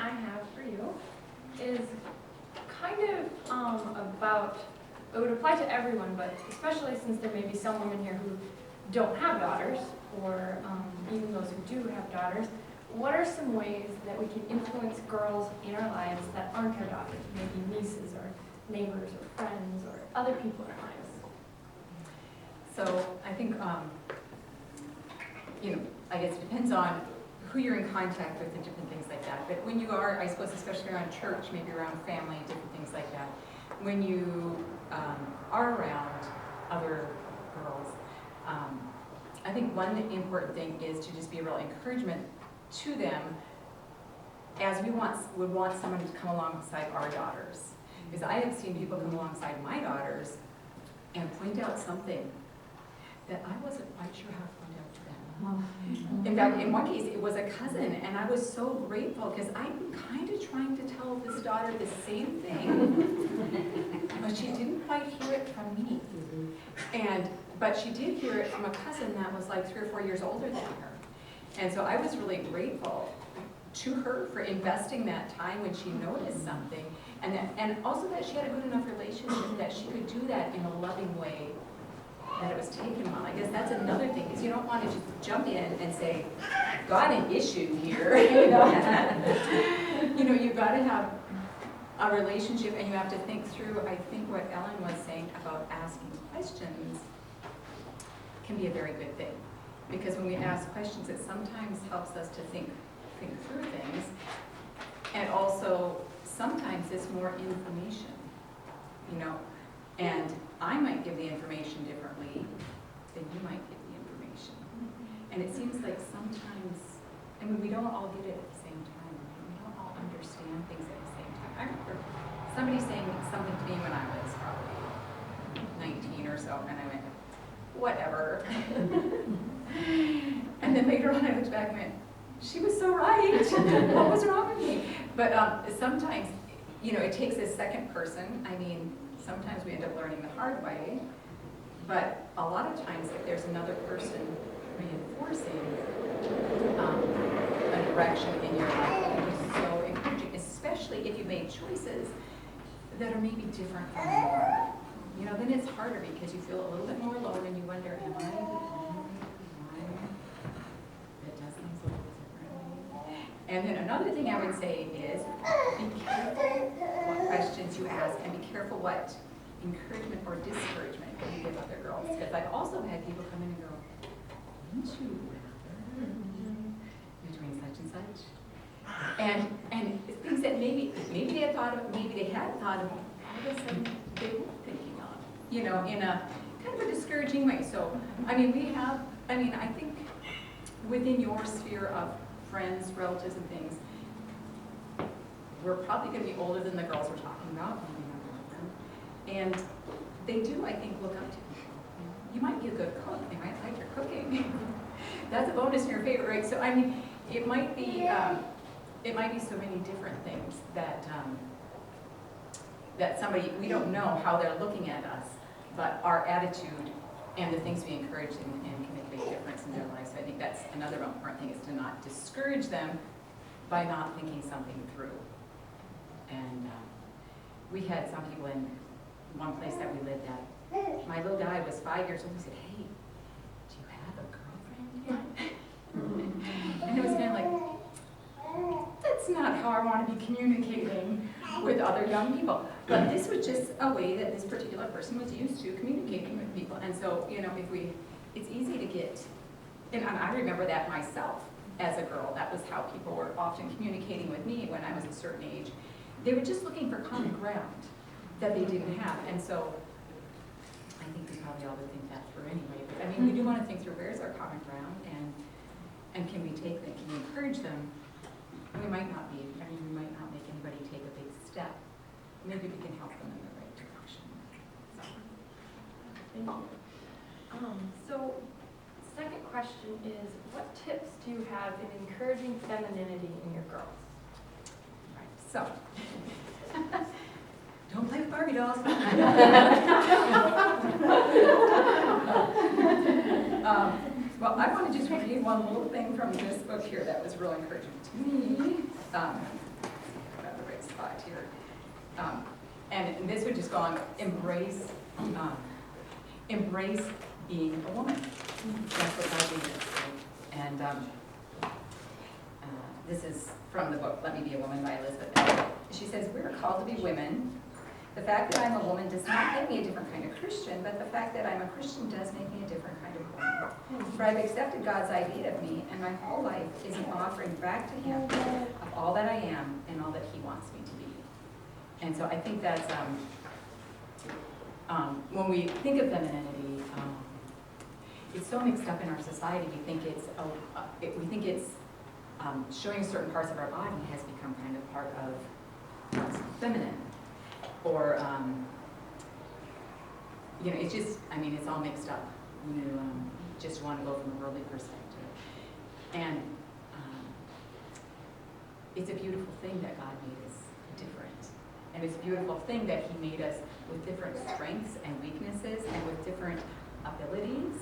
I have for you is kind of about, it would apply to everyone, but especially since there may be some women here who don't have daughters, or even those who do have daughters. What are some ways that we can influence girls in our lives that aren't our daughters, maybe nieces or neighbors or friends or other people in our lives? So I think, I guess it depends on who you're in contact with and different things like that. But when you are, I suppose, especially around church, maybe around family, different things like that, when you are around other girls, I think one important thing is to just be a real encouragement to them, as we would want someone to come alongside our daughters. Because I have seen people come alongside my daughters and point out something that I wasn't quite sure how to point out to them. In fact, in one case, it was a cousin, and I was so grateful because I'd been kind of trying to tell this daughter the same thing, but she didn't quite hear it from me. But she did hear it from a cousin that was like 3 or 4 years older than her. And so I was really grateful to her for investing that time when she noticed something, and also that she had a good enough relationship that she could do that in a loving way that it was taken on. I guess that's another thing, is you don't want to just jump in and say, got an issue here. You've got to have a relationship, and you have to think through, I think what Ellen was saying about asking questions can be a very good thing. Because when we ask questions, it sometimes helps us to think through things. And also, sometimes it's more information, and I might give the information differently than you might give the information. And it seems like sometimes, we don't all get it at the same time. We don't all understand things at the same time. I remember somebody saying something to me when I was probably 19 or so, and I went, whatever. And then later on I looked back and went, she was so right. What was wrong with me? But sometimes, it takes a second person. Sometimes we end up learning the hard way. But a lot of times, if there's another person reinforcing a direction in your life, it is so encouraging, especially if you made choices that are maybe different from the norm. Then it's harder because you feel a little bit more alone and you wonder, am I the only one that does things a little differently? And then another thing I would say is, be careful what questions you ask, and be careful what encouragement or discouragement you give other girls. Because I've also had people come in and go, wouldn't you rather you're doing such and such? And things that maybe they had thought of, maybe they hadn't thought of, all of a sudden they were thinking of, in a kind of a discouraging way. So, we have, I think within your sphere of friends, relatives, and things, we're probably going to be older than the girls we're talking about, maybe not all of them. And they do, I think, look up to you. You might be a good cook. They might like your cooking. That's a bonus in your favor, right? So, it might be so many different things that that somebody, we don't know how they're looking at us, but our attitude and the things we encourage them in can make a big difference in their lives. So I think that's another important thing, is to not discourage them by not thinking something through. And we had some people in one place that we lived at. My little guy was 5 years old. He said, hey, do you have a girlfriend yet? And it was kind of like, that's not how I want to be communicating with other young people. But this was just a way that this particular person was used to communicating with people. And so, it's easy to get, and I remember that myself as a girl. That was how people were often communicating with me when I was a certain age. They were just looking for common ground that they didn't have. And so, I think we probably all would think that through anyway. But we do want to think through, where's our common ground, and can we take them, can we encourage them? We might not be, we might not make anybody take a big step. Maybe we can help them in the right direction. Thank you. So, second question is, what tips do you have in encouraging femininity in your girls? Right, so, don't play with Barbie dolls. Well, I want to just read one little thing from this book here that was real encouraging to me. And this would just go on, embrace being a woman. That's what God gave us. And this is from the book, Let Me Be a Woman by Elizabeth Elliot. She says, we're called to be women. The fact that I'm a woman does not make me a different kind of Christian, but the fact that I'm a Christian does make me a different kind of woman. For I've accepted God's idea of me, and my whole life is an offering back to Him of all that I am and all that He wants me to be. And so I think that's, when we think of femininity, it's so mixed up in our society. We think it's showing certain parts of our body has become kind of part of what's feminine. Or, it's just, it's all mixed up. Just want to go from a worldly perspective. And it's a beautiful thing that God made us different. And it's a beautiful thing that He made us with different strengths and weaknesses and with different abilities.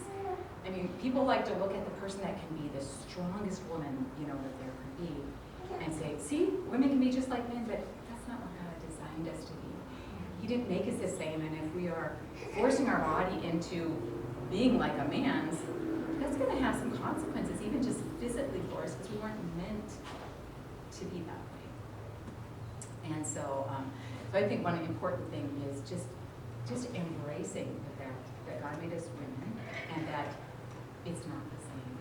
People like to look at the person that can be the strongest woman, that there could be, and say, see, women can be just like men, but that's not what God designed us to be. He didn't make us the same, and if we are forcing our body into being like a man's, that's going to have some consequences, even just physically for us, because we weren't meant to be that way. And so I think one important thing is just embracing the fact that God made us women, and that it's not the same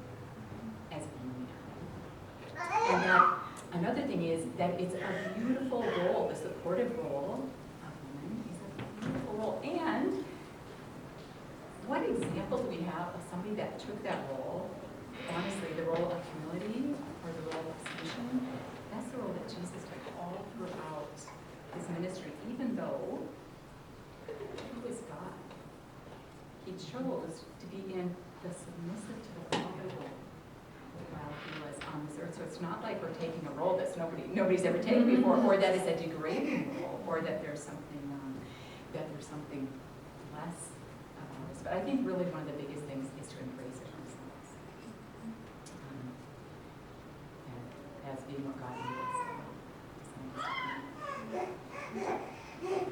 as being a man. And that another thing is that it's a beautiful role, the supportive role of women is a beautiful role. And what example do we have of somebody that took that role, honestly, the role of humility or the role of submission? That's the role that Jesus took all throughout His ministry, even though He was God. He chose to be in the submissive to the Father role while He was on this earth. So it's not like we're taking a role that nobody's ever taken before, or that it's a degrading role, or that there's something less about us. But I think really one of the biggest things is to embrace it ourselves as being what God made us.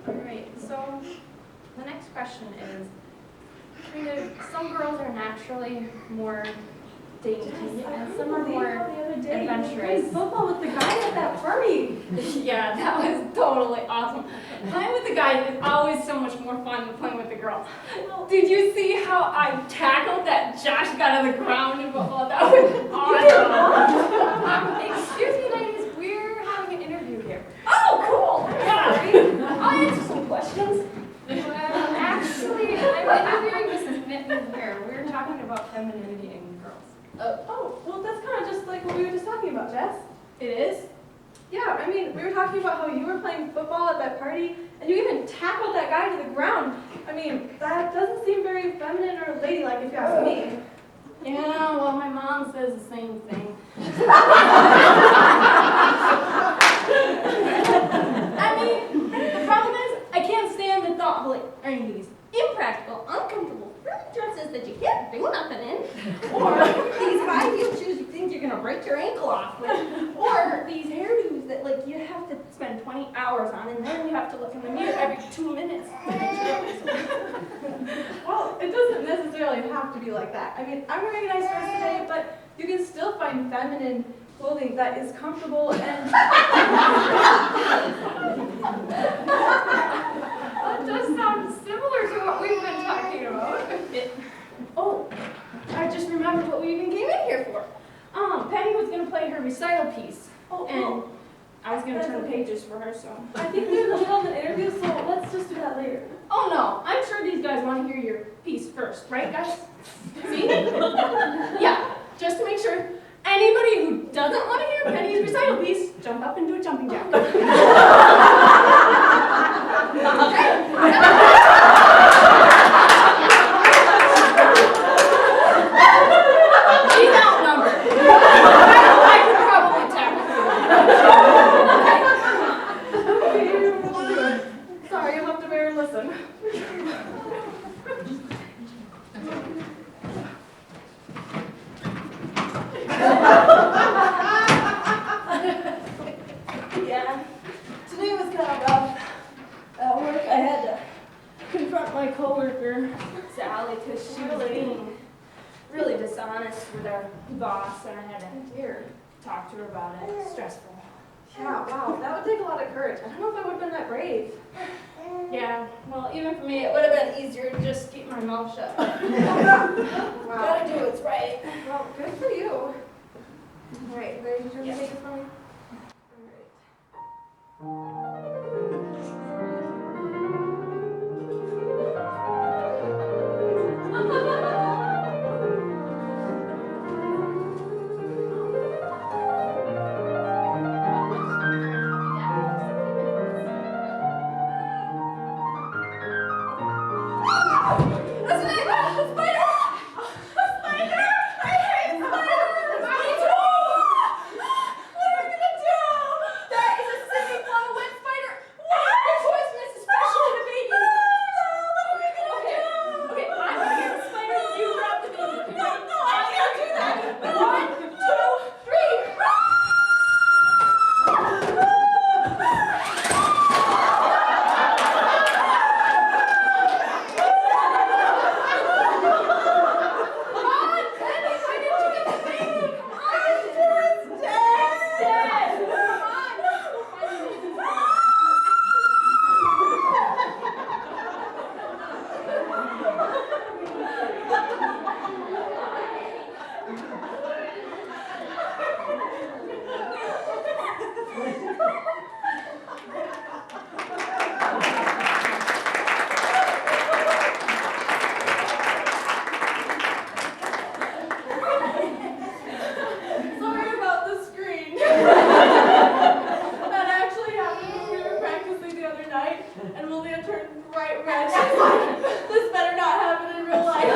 All right, so the next question is, some girls are naturally more dainty, and some are more adventurous. Football with the guy at that party. Yeah, that was totally awesome. Playing with the guys is always so much more fun than playing with the girls. Did you see how I tackled that Josh got on the ground in football? That was awesome. Excuse me, ladies, we're having an interview here. Oh, cool. Sorry. I'll answer some questions. Actually, I'm interviewing Mrs. Mitton here. We're talking about femininity in girls. Well, that's kind of just like what we were just talking about, Jess. It is? Yeah, we were talking about how you were playing football at that party, and you even tackled that guy to the ground. That doesn't seem very feminine or ladylike, if you ask me. Yeah, well, my mom says the same thing. The problem is, I can't stand the thought of these impractical, uncomfortable, frilly dresses that you can't do nothing in, or these high-heel shoes you think you're gonna break your ankle off with, or these hairdos that you have to spend 20 hours on, and then you have to look in the mirror every 2 minutes. Well, it doesn't necessarily have to be like that. I'm wearing a nice dress today, but you can still find feminine clothing that is comfortable and... That does sound similar to what we've been talking about. I just remembered what we even came in here for. Penny was going to play her recital piece, and I was going to turn the pages for her, so... I think we're in the middle of an interview, so let's just do that later. Oh no, I'm sure these guys want to hear your piece first, right guys? See? Yeah, just to make sure. Anybody who doesn't want to hear Penny's recital piece, jump up and do a jumping jack. She's outnumbered. I could probably tackle her. Sorry, you'll have to bear and listen. Yeah. my coworker, Sally, because she was being really dishonest with our boss, and I had to talk to her about it. It's stressful. Yeah, wow, that would take a lot of courage. I don't know if I would have been that brave. Yeah, well, even for me, it would have been easier to just keep my mouth shut. Wow. Gotta do what's right. Well, good for you. All right, ready to turn the Yeah. pages for me? Sorry about the screen. That actually happened when we were practicing the other night, and Lilia turned bright red. She's like, this better not happen in real life.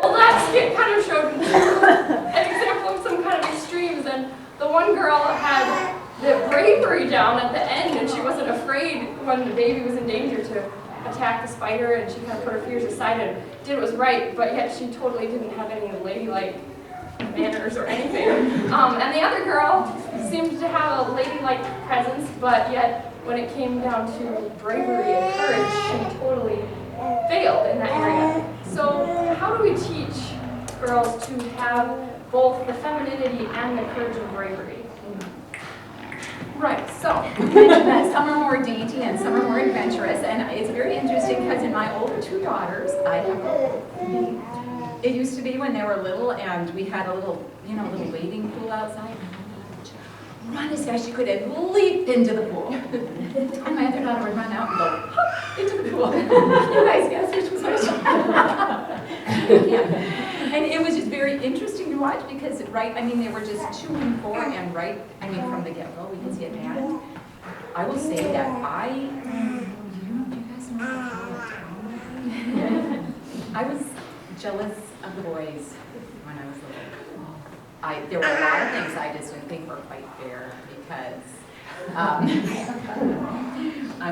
Well, that skit kind of showed an example of some kind of extremes, and the one girl had the bravery down at the end, and she wasn't afraid when the baby was in danger to attack the spider, and she kind of put her fears aside and did what was right, but yet she totally didn't have any ladylike manners or anything. And the other girl seemed to have a ladylike presence, but yet when it came down to bravery and courage, she totally failed in that area. So how do we teach girls to have both the femininity and the courage and bravery? Right, so you mentioned that some are more dainty and some are more adventurous, and it's very interesting because in my older two daughters, I have it used to be when they were little and we had a little, little wading pool outside. Run as fast as you could and leap into the pool. And my other daughter would run out and go hop into the pool. You guys guess which was which? And it was just very interesting to watch because, they were just 2 and 4 and from the get-go, we can see it. And I will say that you guys know I was jealous of the boys when I was little. There were a lot of things I just didn't think were quite fair because I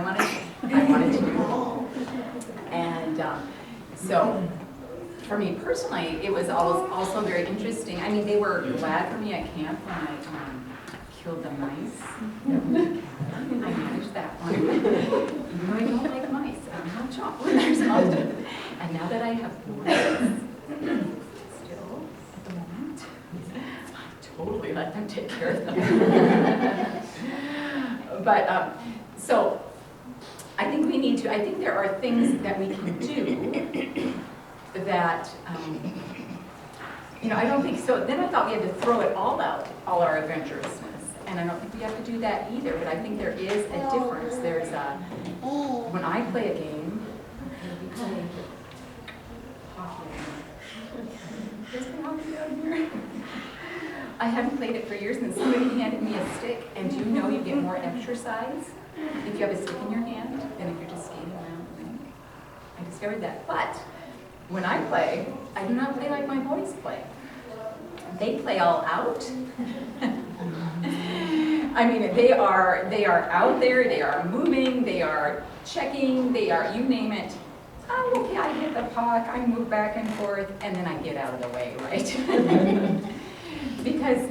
wanted to do it. And so for me personally, it was also very interesting. They were glad for me at camp when I killed the mice. I managed that one. Even though I don't like mice, I don't chop when they're small. And now that I have boys, still at the moment, I totally let them take care of them. But so I think there are things that we can do that, I don't think so. Then I thought we had to throw it all out, all our adventurousness. And I don't think we have to do that either, but I think there is a difference. When I play a game, we play hockey. Is there hockey out here? I haven't played it for years, and somebody handed me a stick, and you get more exercise if you have a stick in your hand than if you're just skating around. I discovered that. But when I play, I do not play like my boys play. They play all out. They are out there, they are moving, they are checking, they are, you name it. Oh, okay, I hit the puck, I move back and forth, and then I get out of the way, right? Because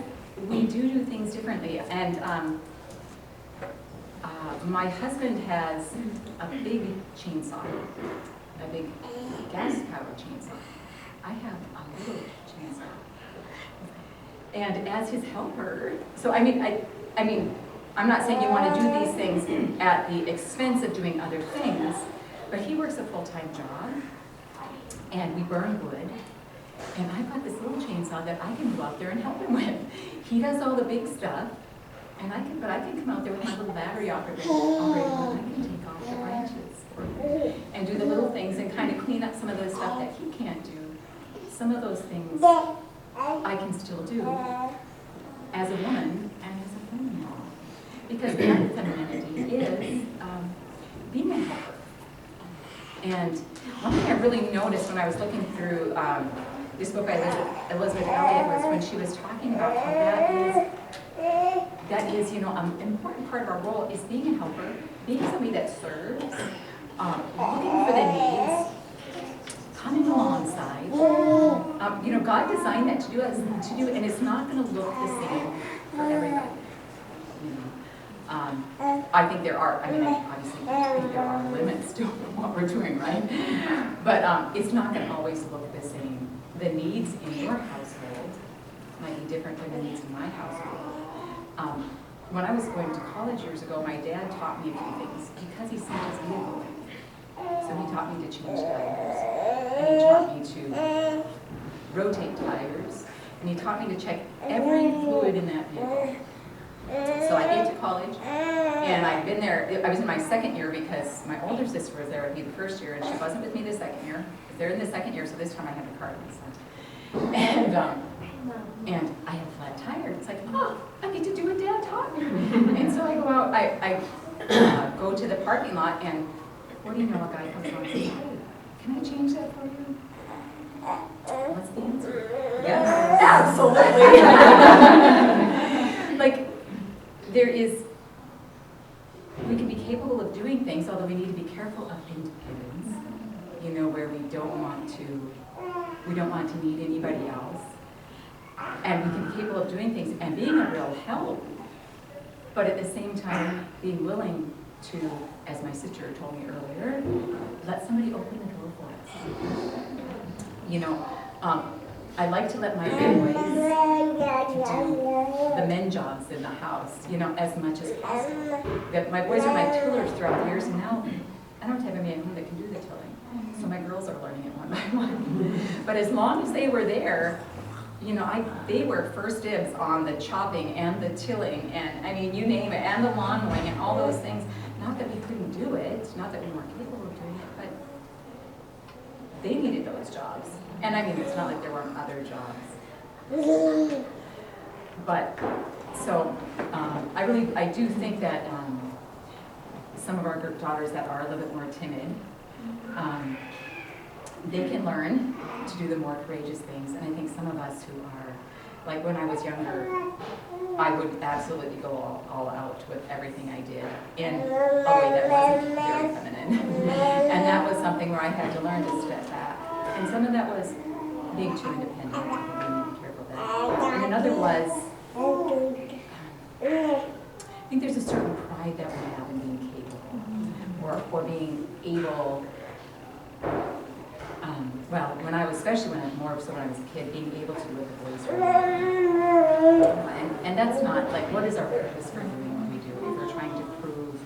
we do things differently. And my husband has a big chainsaw, a big gas-powered chainsaw. I have a little chainsaw. And as his helper, so I mean, I'm not saying you want to do these things at the expense of doing other things, but he works a full-time job, and we burn wood, and I've got this little chainsaw that I can go out there and help him with. He does all the big stuff, and I can come out there with my little battery operated one, and I can take off the branches and do the little things and kind of clean up some of the stuff that he can't do. Some of those things I can still do as a woman and as a woman-in-law. Because part of femininity is being a helper. And one thing I really noticed when I was looking through this book by Elizabeth Elliot was when she was talking about how that is, you know, an important part of our role is being a helper, being somebody that serves, looking for the needs, coming alongside. You know, God designed that to do, and it's not going to look the same for everybody. You know, I think there are. I mean, obviously, I think there are limits to what we're doing, right? But it's not going to always look the same. The needs in your household might be different than the needs in my household. When I was going to college years ago, my dad taught me a few things because he sent his vehicle. So he taught me to change tires, and he taught me to rotate tires, and he taught me to check every fluid in that vehicle. So I get to college, and I've been there. I was in my second year because my older sister was there with me the first year, and she wasn't with me the second year. They're in the second year, so this time I had the car license. And I have flat tires. It's like, oh, I get to do what Dad taught me. And so I go out, I go to the parking lot, and what do you know, a guy comes along and says, hey, can I change that for you? What's the answer? Yes, absolutely. Like, we can be capable of doing things, although we need to be careful of independence, you know, where we don't want to need anybody else. And we can be capable of doing things and being a real help, but at the same time, being willing to, as my sister told me earlier, let somebody open the door for us. You know, I like to let my boys do the men jobs in the house, you know, as much as possible. My boys are my tillers throughout the years, and now I don't have anybody at home that can do the tilling. So my girls are learning it one by one. But as long as they were there, you know, they were first dibs on the chopping and the tilling, and I mean, you name it, and the lawn mowing and all those things. Not that we couldn't do it, not that we weren't capable of doing it, but they needed those jobs. And I mean, it's not like there weren't other jobs. But, so, I do think that some of our daughters that are a little bit more timid, they can learn to do the more courageous things. And I think some of us who are, like when I was younger, I would absolutely go all out with everything I did in a way that wasn't very feminine. And that was something where I had to learn to step back. And some of that was being too independent. I think we need to be careful of that. And another was, I think there's a certain pride that we have in being capable, or being able. Well, especially when I was a kid, being able to do what the boys were doing. And that's not, like, what is our purpose for doing what we do? If we're trying to prove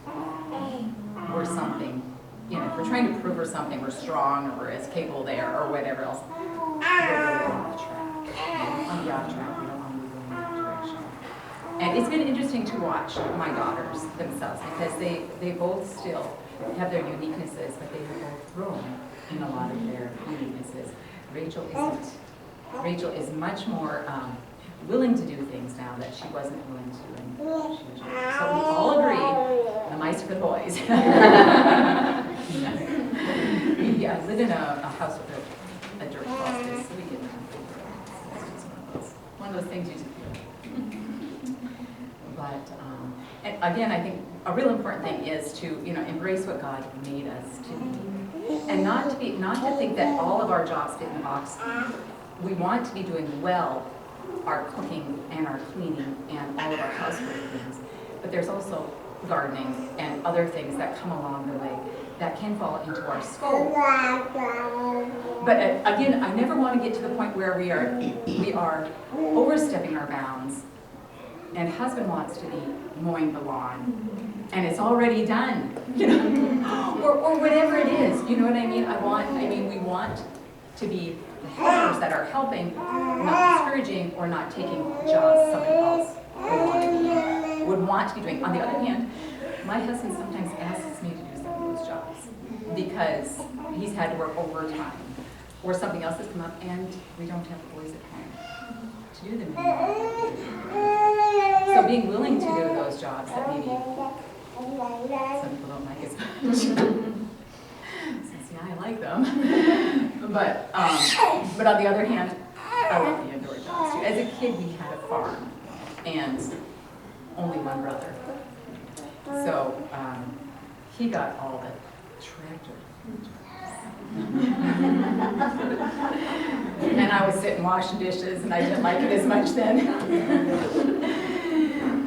we're something, you know, if we're trying to prove we're something, we're strong, or we're as capable there, or whatever else, we're really off track. On the off track, we don't want to be going in that direction. And it's been interesting to watch my daughters themselves, because they both still have their uniquenesses, but they have both grown in a lot of their uniquenesses. Rachel is much more willing to do things now that she wasn't willing to when she was younger. So we all agree, the mice for the boys. We live in a house with a dirt closet, so we get one of those things you just do. But and again, I think a real important thing is to, you know, embrace what God made us to be. And not to think that all of our jobs fit in the box. We want to be doing well our cooking and our cleaning and all of our household things. But there's also gardening and other things that come along the way that can fall into our scope. But again, I never want to get to the point where we are overstepping our bounds and husband wants to be mowing the lawn and it's already done, you know, or whatever it is, you know what I mean? We want to be the helpers that are helping, not discouraging or not taking jobs somebody else would want to be doing. On the other hand, my husband sometimes asks me to do some of those jobs because he's had to work overtime or something else has come up and we don't have boys at home to do them anymore. So being willing to do those jobs that maybe some people don't like as much. Since I like them. But on the other hand, I love the indoor jobs too. As a kid, we had a farm and only one brother. So he got all the tractor and I would sit and wash dishes and I didn't like it as much then.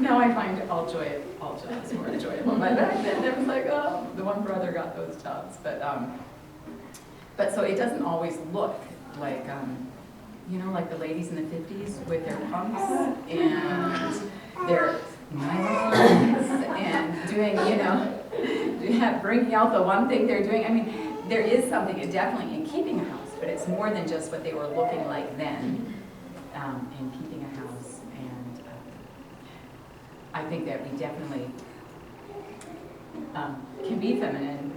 Now I find all jobs more enjoyable. But back then it was like, oh, the one brother got those jobs. But so it doesn't always look like, you know, like the ladies in the 50s with their pumps and their nylons and doing, you know, bringing out the one thing they're doing. I mean, there is something definitely in keeping a house, but it's more than just what they were looking like then in keeping a house. And I think that we definitely can be feminine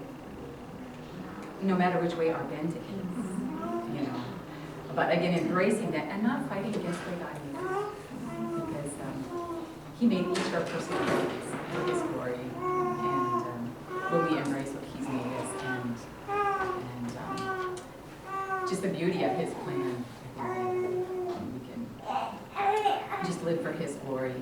no matter which way our bent is, you know. But again, embracing that and not fighting against the way God made us. Because He made each of our personalities for His glory. And when we embrace what He's made us and just the beauty of His plan, I think we can just live for His glory